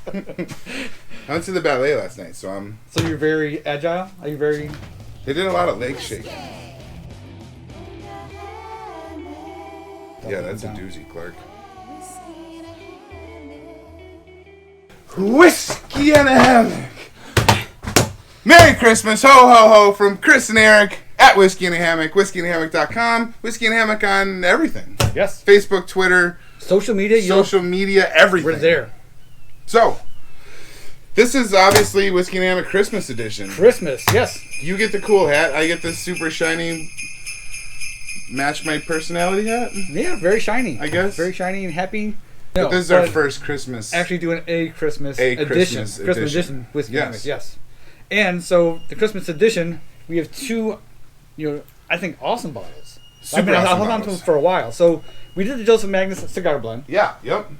I went to the ballet last night, so I'm... So you're very agile? Are you very... They did a lot of leg shaking. Yeah, that's a doozy, Clark. Whiskey and a Hammock! Merry Christmas, ho ho ho, from Chris and Erik at Whiskey and a Hammock, whiskeyandhammock.com, Whiskey and a Hammock on everything. Yes. Facebook, Twitter, social media, everything. We're there. So, this is obviously Whiskey and a Hammock Christmas edition. Christmas, yes. You get the cool hat, I get the super shiny, match my personality hat? Yeah, very shiny. I guess. Very shiny and happy. But this is our first Christmas. Actually doing a Christmas edition. Christmas edition Whiskey and Hammock, yes. And so, the Christmas edition, we have two, I think awesome bottles. Super I've awesome held on to them for a while. So, we did the Joseph Magnus cigar blend. Yeah, yep.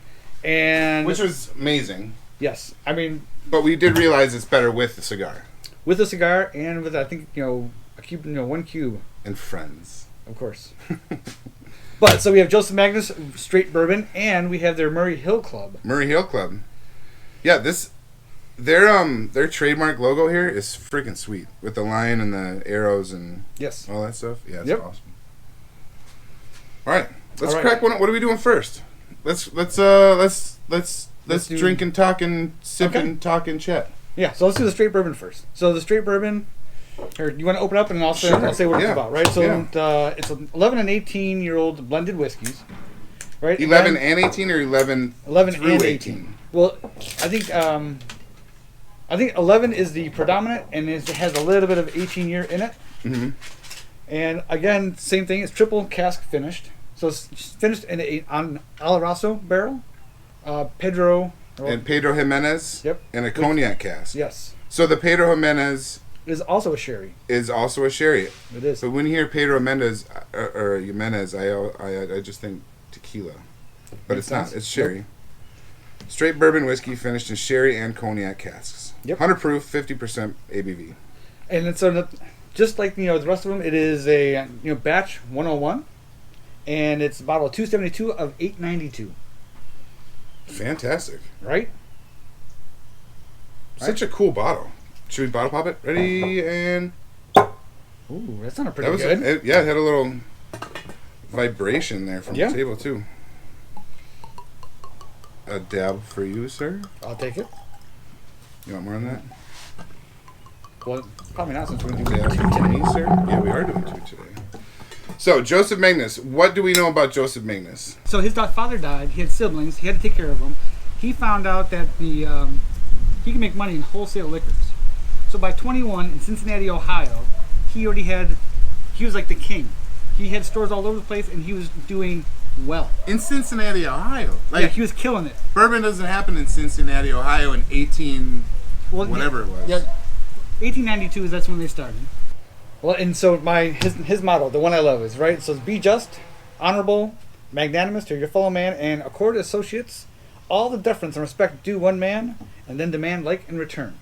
And which was amazing. Yes. I mean... But we did realize it's better with the cigar. With the cigar and with, I think, a cube, one cube. And friends. Of course. But, so we have Joseph Magnus Straight Bourbon, and we have their Murray Hill Club. Murray Hill Club. Yeah, their trademark logo here is freaking sweet. With the lion and the arrows and all that stuff. Yeah, it's awesome. Alright. Let's crack one. What are we doing first? Let's drink and talk and sip and talk and chat. Yeah, so let's do the straight bourbon first. So the straight bourbon, here, you want to open up and I'll say what it's about, right? So it's 11 and 18-year-old blended whiskeys, right? 11 and 18 or 11 and 18? Well, I think 11 is the predominant and it has a little bit of 18-year in it. Mm-hmm. And again, same thing. It's triple cask finished. So it's finished in an Oloroso barrel. Pedro Jimenez. Yep. And a cognac cask. Yes. So the Pedro Jimenez is also a sherry. It is. But when you hear Pedro Jimenez, I just think tequila. But it's not. It's sherry. Yep. Straight bourbon whiskey finished in sherry and cognac casks. Yep. 100 proof, 50% ABV. And it's just like the rest of them. It is a batch 101, and it's bottle 272 of 892. Fantastic. Right? Such a cool bottle. Should we bottle pop it? Ready and... Ooh, that sounded pretty good. It had a little vibration there from the table, too. A dab for you, sir. I'll take it. You want more on that? Well, probably not since we're going to do two today, sir. Yeah, we are doing two today. So, Joseph Magnus. What do we know about Joseph Magnus? So his father died. He had siblings. He had to take care of them. He found out that he could make money in wholesale liquors. So by 21 in Cincinnati, Ohio, he was like the king. He had stores all over the place, and he was doing well. In Cincinnati, Ohio? He was killing it. Bourbon doesn't happen in Cincinnati, Ohio in whatever it was. Yeah, 1892, that's when they started. Well, and so his motto, the one I love, is right. So be just, honorable, magnanimous to your fellow man, and accord associates all the deference and respect due one man, and then demand like in return.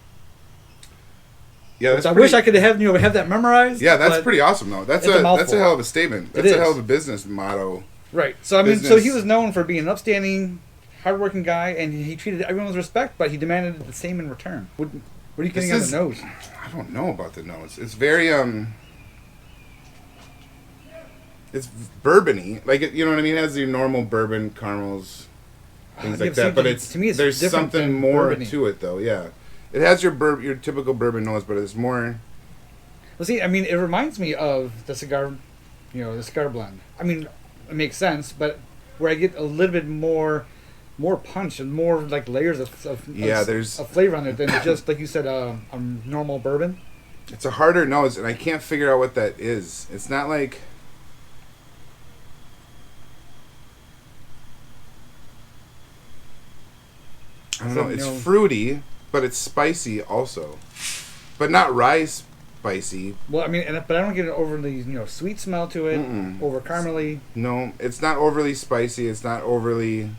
Yeah, I wish I could have that memorized. Yeah, that's pretty awesome though. That's a hell of a statement. That's a hell of a business motto. Right. So so he was known for being an upstanding, hardworking guy, and he treated everyone with respect, but he demanded the same in return. What are you getting on the nose? I don't know about the nose. It's very it's bourbon-y. You know what I mean? It has your normal bourbon caramels, things like that. But to me, there's something more to it, though. Yeah, it has your typical bourbon nose, but it's more. Well, see, it reminds me of the cigar, the cigar blend. It makes sense, but where I get a little bit more punch and more like layers of flavor on it than just like you said a normal bourbon. It's a harder nose, and I can't figure out what that is. It's not like. I don't know. It's fruity, but it's spicy also, but not rye spicy. Well, but I don't get an overly sweet smell to it. Over caramelly. No, it's not overly spicy. It's not overly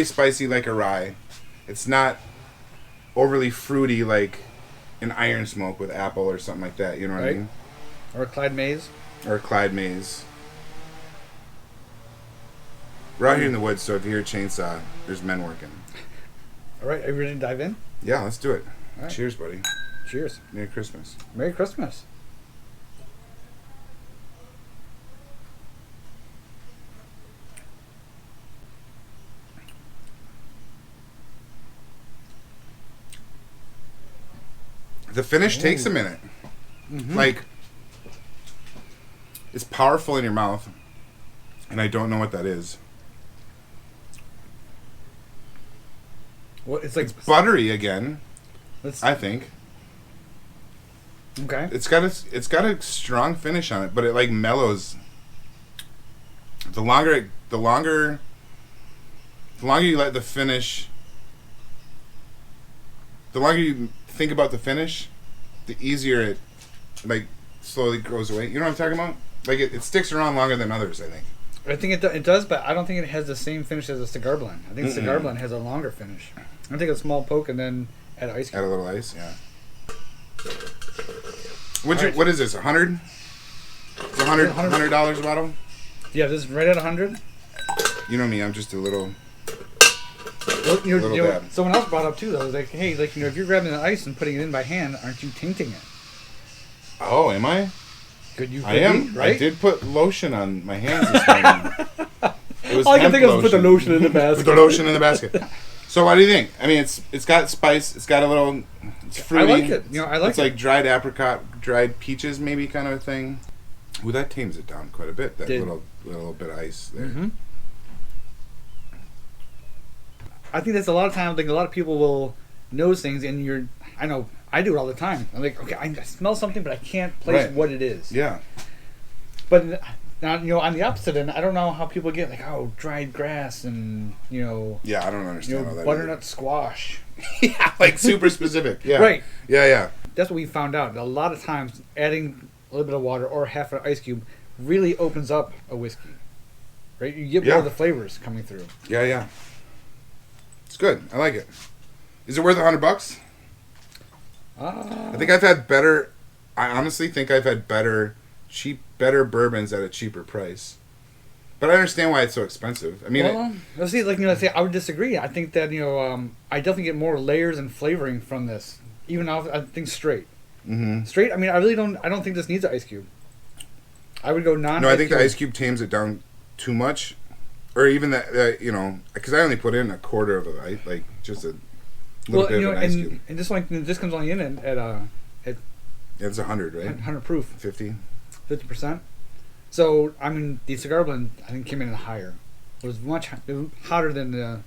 spicy like a rye. It's not overly fruity like an Iron Smoke with apple or something like that. You know what I mean? Or a Clyde Mays. We're out here in the woods, so if you hear a chainsaw, there's men working. All right, are you ready to dive in? Yeah, let's do it. Right. Cheers, buddy. Cheers. Merry Christmas. Merry Christmas. The finish takes a minute. Mm-hmm. Like, it's powerful in your mouth, and I don't know what that is. Well, it's like buttery again. I think. Okay. It's got a strong finish on it, but it like mellows. The longer you let the finish. The longer you think about the finish, the easier it like slowly goes away. You know what I'm talking about? Like it sticks around longer than others, I think. I think it does, but I don't think it has the same finish as a cigar blend. I think cigar blend has a longer finish. I think a small poke and then add ice cube. Add a little ice, yeah. What is this? $100? It's $100 a bottle? Yeah, this is right at 100. You know me, I'm just a little. Well, someone else brought up too though, like, hey, like if you're grabbing the ice and putting it in by hand, aren't you tainting it? Oh, am I? I am. Be, right? I did put lotion on my hands this morning. It was all I can think of is put the lotion in the basket. Put the lotion in the basket. So what do you think? I mean, it's got spice. It's got a little. It's fruity. I like it. It's like dried apricot, dried peaches, maybe kind of a thing. Ooh, that tames it down quite a bit. That little bit of ice there. Mm-hmm. I think that's a lot of times. Like a lot of people will nose things, and I know I do it all the time. I'm like, okay, I smell something, but I can't place what it is. Yeah. But now, on the opposite end, I don't know how people get like, dried grass and Yeah, I don't understand all that. Butternut squash. Yeah, like super specific. Yeah. Right. Yeah. That's what we found out. A lot of times, adding a little bit of water or half an ice cube really opens up a whiskey. Right. You get more of the flavors coming through. Yeah. It's good. I like it. Is it worth $100? I think I've had better. I honestly think I've had better bourbons at a cheaper price. But I understand why it's so expensive. I mean, I would disagree. I think that I definitely get more layers and flavoring from this. Even I think straight. Mm-hmm. Straight. I mean, I don't think this needs an ice cube. I would go non. No, I think the ice cube tames it down too much, or even that because I only put in a quarter of it, like just a little bit of an ice cube. And this comes only in at it's 100, right? 100 proof. 50%. So I mean, the cigar blend I think came in higher. It was much hotter than the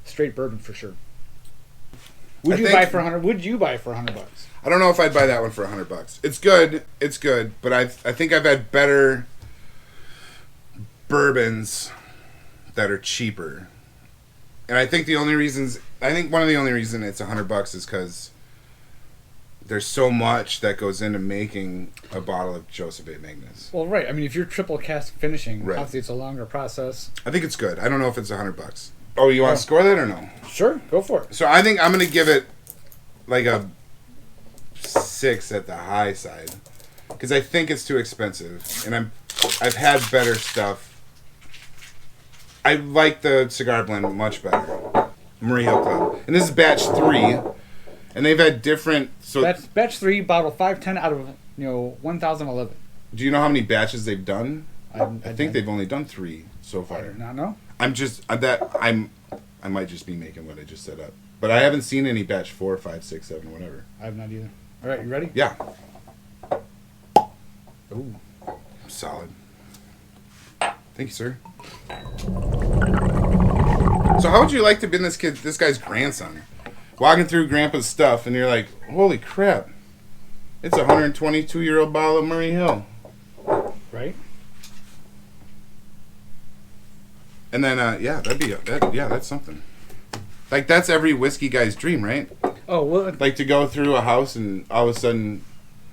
straight bourbon for sure. Would you buy for $100? I don't know if I'd buy that one for $100. It's good, but I think I've had better bourbons that are cheaper, and I think one of the only reasons it's $100 is because there's so much that goes into making a bottle of Joseph Magnus. Well, right. I mean, if you're triple cask finishing, obviously it's a longer process. I think it's good. I don't know if it's $100. Oh, you want to score that or no? Sure, go for it. So I think I'm going to give it like a 6 at the high side because I think it's too expensive, and I've had better stuff. I like the cigar blend much better. Murray Hill Club, and this is batch 3, and they've had different. So batch 3, bottle 510 out of 1011. Do you know how many batches they've done? I think they've only done 3 so far. I do not know. I might just be making what I just set up, but I haven't seen any batch 4, 5, 6, 7, whatever. I have not either. All right, you ready? Yeah. Ooh, solid. Thank you, sir. So, how would you like to be this guy's grandson, walking through Grandpa's stuff, and you're like, "Holy crap! It's a 122-year-old bottle of Murray Hill." Right. And then, that's something. Like, that's every whiskey guy's dream, right? Oh, well. Like, to go through a house and all of a sudden,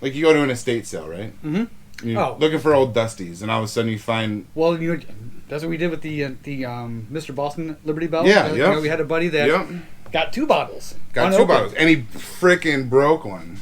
like, you go to an estate sale, right? Mm-hmm. You're looking for old Dusties, and all of a sudden you find... Well, that's what we did with the Mr. Boston Liberty Bell. Yeah, we had a buddy that got 2 bottles. Got 2 bottles, and he freaking broke one.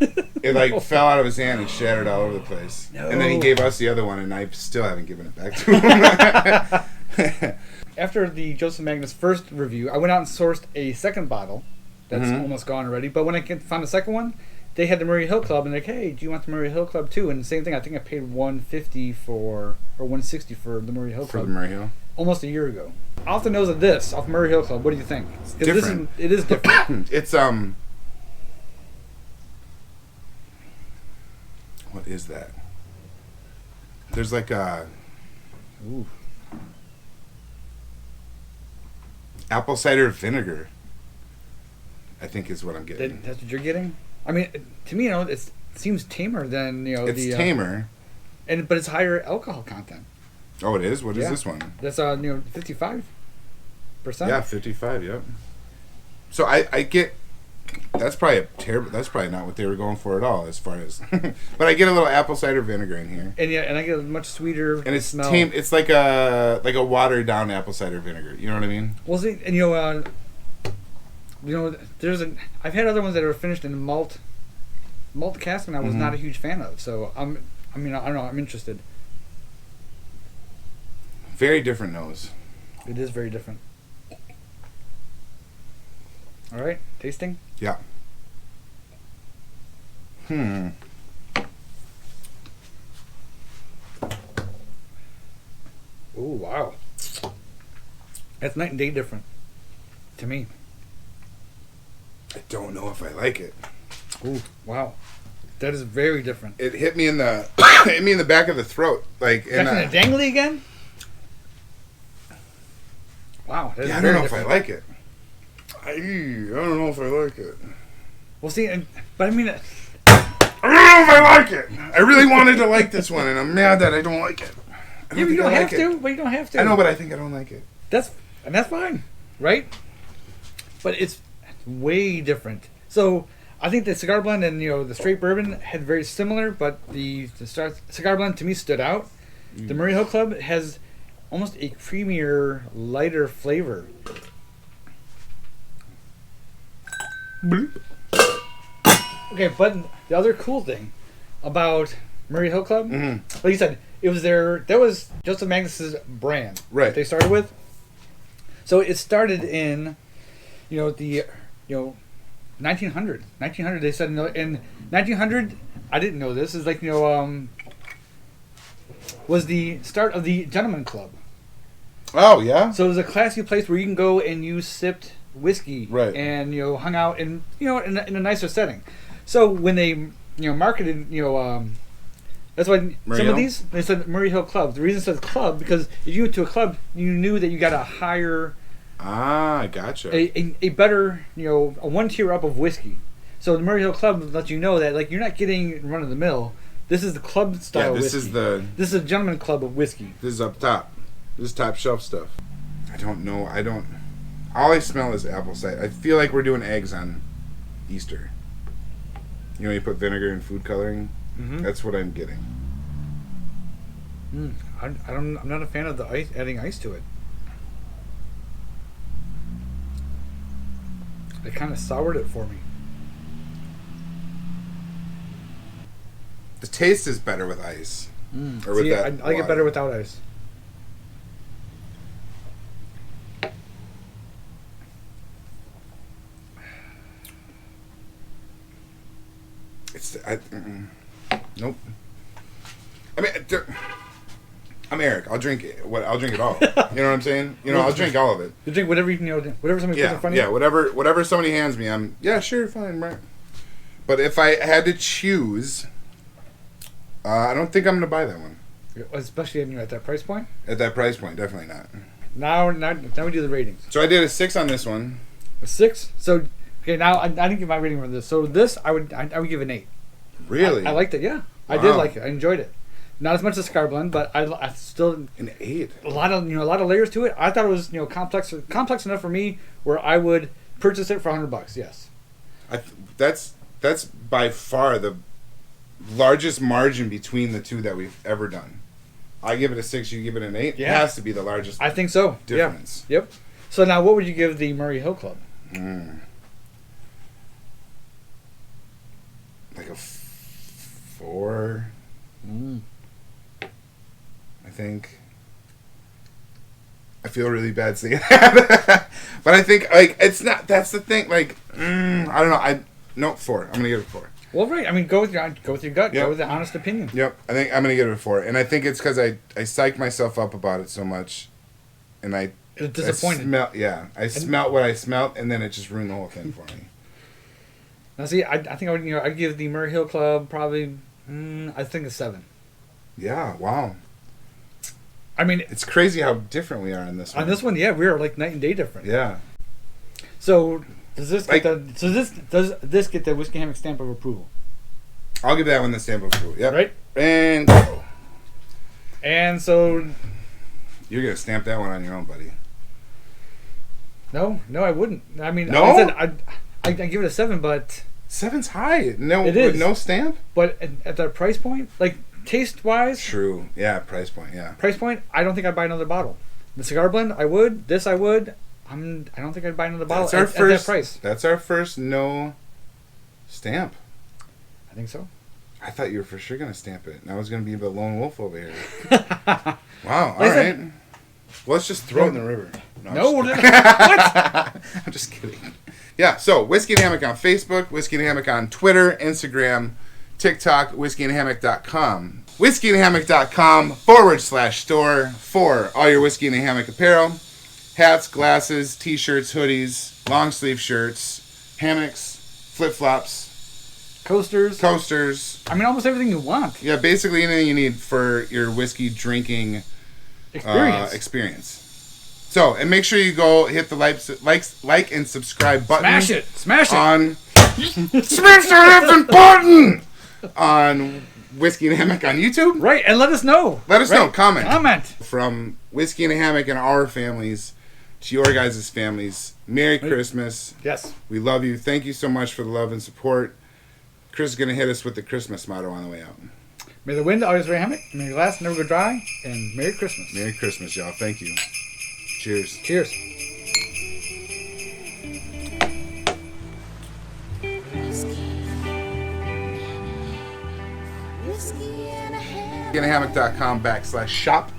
It fell out of his hand and shattered all over the place. No. And then he gave us the other one, and I still haven't given it back to him. after the Joseph Magnus first review, I went out and sourced a second bottle that's almost gone already. But when I found the second one, they had the Murray Hill Club, and like, hey, do you want the Murray Hill Club too? And the same thing, I think I paid $150 or $160 for the Murray Hill Club. For the Murray Hill? Almost a year ago. Off the nose of this, off Murray Hill Club, what do you think? It's different. It is different. It's what is that? There's like a apple cider vinegar, I think is what I'm getting. That's what you're getting? I mean, to me, it seems tamer than, It's tamer. But it's higher alcohol content. Oh, it is? What is this one? That's 55%. Yeah, 55, yep. So I get, that's probably that's probably not what they were going for at all as far as, but I get a little apple cider vinegar in here. And I get a much sweeter and it's smell. It's like a watered down apple cider vinegar. You know what I mean? Well, see, and I've had other ones that are finished in malt cask, and I was not a huge fan of. So I don't know, I'm interested. Very different nose. It is very different. All right, tasting? Yeah. Oh, wow. That's night and day different to me. I don't know if I like it. Ooh, wow. That is very different. It hit me in the back of the throat, like in a dangly again. Wow, I don't know if I like it. I don't know if I like it. Well, see, but I mean, I don't know if I like it. I really wanted to like this one, and I'm mad that I don't like it. You don't have to, but you don't have to. I know, but I think I don't like it. That's fine, right? But it's way different. So I think the cigar blend and the straight bourbon had very similar, but the cigar blend to me stood out. The Murray Hill Club has almost a creamier, lighter flavor. Okay, but the other cool thing about Murray Hill Club, like you said, that was Joseph Magnus's brand. Right. That they started with. So it started in, the 1900. 1900, they said, in 1900, I didn't know this, is like, was the start of the Gentleman Club. Oh, yeah? So it was a classy place where you can go and you sipped whiskey. Right. And, hung out in, in a nicer setting. So when they, marketed, that's why some of these, they said Murray Hill Club. The reason it says club, because if you went to a club, you knew that you got a higher... Ah, gotcha. A better, a one tier up of whiskey. So the Murray Hill Club lets you know that, like, you're not getting run of the mill. This is the club style whiskey. This is a gentleman club of whiskey. This is up top. This is top shelf stuff. I don't know. All I smell is apple cider. I feel like we're doing eggs on Easter. You put vinegar and food coloring. That's what I'm getting. I'm not a fan of the ice, adding ice to it. It kind of soured it for me. The taste is better with ice. Or with that. I like it better without ice. Nope. I mean, I'm Erik. I'll drink it. I'll drink it all. You know what I'm saying? I'll drink all of it. You drink whatever whatever somebody puts in front of you. Yeah, whatever somebody hands me, sure, fine, right. But if I had to choose, I don't think I'm gonna buy that one. Especially at that price point. At that price point, definitely not. Now we do the ratings. So I did a 6 on this one. A 6. So okay, now I didn't give my rating for this. So this I would give an 8. Really? I liked it. Yeah, wow. I did like it. I enjoyed it. Not as much as cigar blend, but I still an 8. A lot of layers to it. I thought it was complex enough for me where I would purchase it for $100. Yes. That's by far the largest margin between the two that we've ever done. I give it a 6. You give it an 8. Yeah. It has to be the largest. I think so. Difference. Yeah. Yep. So now, what would you give the Murray Hill Club? Like a 4. I think. I feel really bad saying that. But I think, like, it's not, that's the thing, like, I don't know, no, 4. I'm going to give it 4. Well, right. I mean, go with your gut. Yep. Go with the honest opinion. Yep. I think I'm going to give it a 4. And I think it's because I psyched myself up about it so much. And it was disappointing. I smelt what I smelt, and then it just ruined the whole thing for me. Now, see, I think I would, I'd give the Murray Hill Club probably, I think a 7. Yeah, wow. I mean, it's crazy how different we are on this one. On this one, yeah, we are like night and day different. Yeah. So does this get the Whiskey Hammock stamp of approval? I'll give that one the stamp of approval. Yep. Right. And go. And so you're gonna stamp that one on your own, buddy. No, I wouldn't. I mean, no? like I said, I give it a 7, but 7's high. No, it is. No stamp. But at that price point, like taste wise, true. Yeah, price point. Yeah, price point. I don't think I'd buy another bottle. The cigar blend, I would. This, I would. I don't think I'd buy another bottle at that price. That's our first no stamp. I think so. I thought you were for sure gonna stamp it, and I was gonna be the lone wolf over here. Wow. All right. Well, let's just throw it in the river. No. What? I'm just kidding. Yeah. So Whiskey and Hammock on Facebook, Whiskey and Hammock on Twitter, Instagram, TikTok, whiskeyandhammock.com. whiskeyandhammock.com/store for all your Whiskey and Hammock apparel. Hats, glasses, t-shirts, hoodies, long sleeve shirts, hammocks, flip-flops, coasters. I mean, almost everything you want. Yeah, basically anything you need for your whiskey drinking experience. So, and make sure you go hit the like and subscribe button. Smash it. Smash that effing button on Whiskey and Hammock on YouTube. Right, and let us know. Comment. From Whiskey and Hammock and our families to your guys' families. Merry Christmas. Yes. We love you. Thank you so much for the love and support. Chris is going to hit us with the Christmas motto on the way out. May the wind always rain hammock. May your glass never go dry. And Merry Christmas. Merry Christmas, y'all. Thank you. Cheers. Cheers. Hammock.com/shop.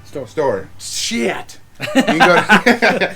Store. Shit. You can go to